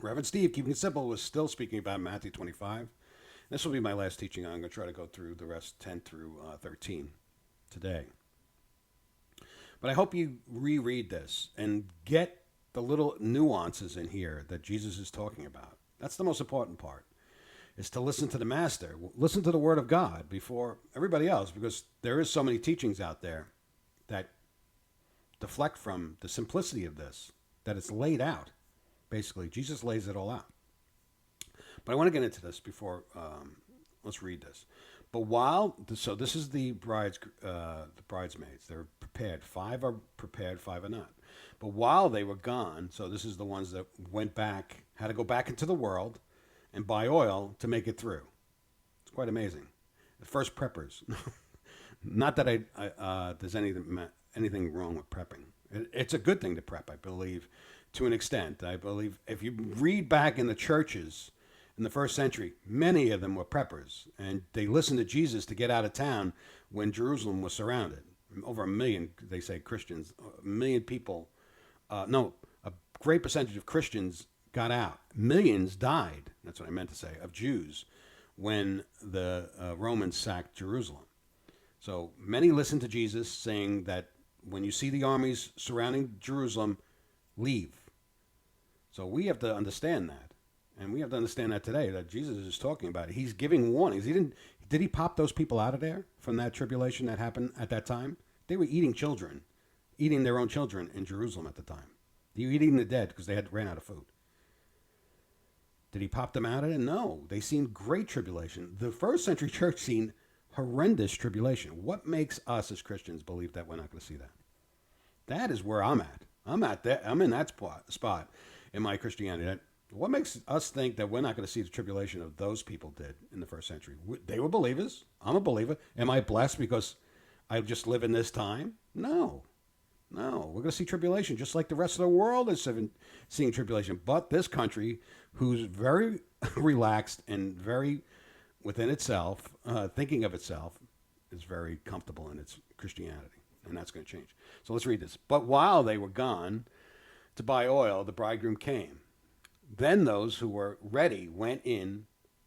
Reverend Steve, keeping it simple, was still speaking about Matthew 25. This will be my last teaching. I'm going to try to go through the rest 10 through 13 today. But I hope you reread this and get the little nuances in here that Jesus is talking about. That's the most important part, is to listen to the Master. Listen to the Word of God before everybody else, because there is so many teachings out there that deflect from the simplicity of this, that it's laid out. Basically, Jesus lays it all out. But I want to get into this before, let's read this. But so this is the bridesmaids. They're prepared. 5 are prepared, 5 are not. But while they were gone, so this is the ones that went back, had to go back into the world and buy oil to make it through. It's quite amazing. The first preppers. Not that there's anything wrong with prepping. It's a good thing to prep, I believe, to an extent. I believe if you read back in the churches in the first century, many of them were preppers, and they listened to Jesus to get out of town when Jerusalem was surrounded. Over 1 million, they say, Christians, 1 million people, a great percentage of Christians got out. Millions died, that's what I meant to say, of Jews when the Romans sacked Jerusalem. So many listened to Jesus saying that when you see the armies surrounding Jerusalem, leave. So we have to understand that. And we have to understand that today, that Jesus is talking about it. He's giving warnings. Did he pop those people out of there from that tribulation that happened at that time? They were eating their own children in Jerusalem at the time. They were eating the dead because they ran out of food. Did he pop them out of it? No. They seen great tribulation. The first century church seen horrendous tribulation. What makes us as Christians believe that we're not going to see that? That is where I'm at. I'm in that spot in my Christianity. What makes us think that we're not going to see the tribulation of those people did in the first century? They were believers. I'm a believer. Am I blessed because I just live in this time? No. We're going to see tribulation just like the rest of the world is seeing tribulation. But this country, who's very relaxed and very within itself, thinking of itself, is very comfortable in its Christianity. And that's going to change. So let's read this. But while they were gone to buy oil, the bridegroom came. Then those who were ready went in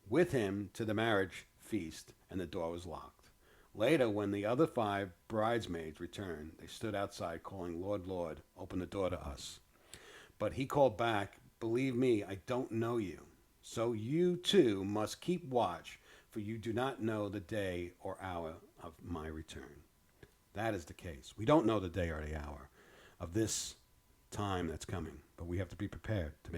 with him to the marriage feast, and the door was locked. Later, when the other 5 bridesmaids returned, they stood outside calling, "Lord, Lord, open the door to us." But he called back, "Believe me, I don't know you. So you too must keep watch, for you do not know the day or hour of my return." That is the case. We don't know the day or the hour of this time that's coming, but we have to be prepared to make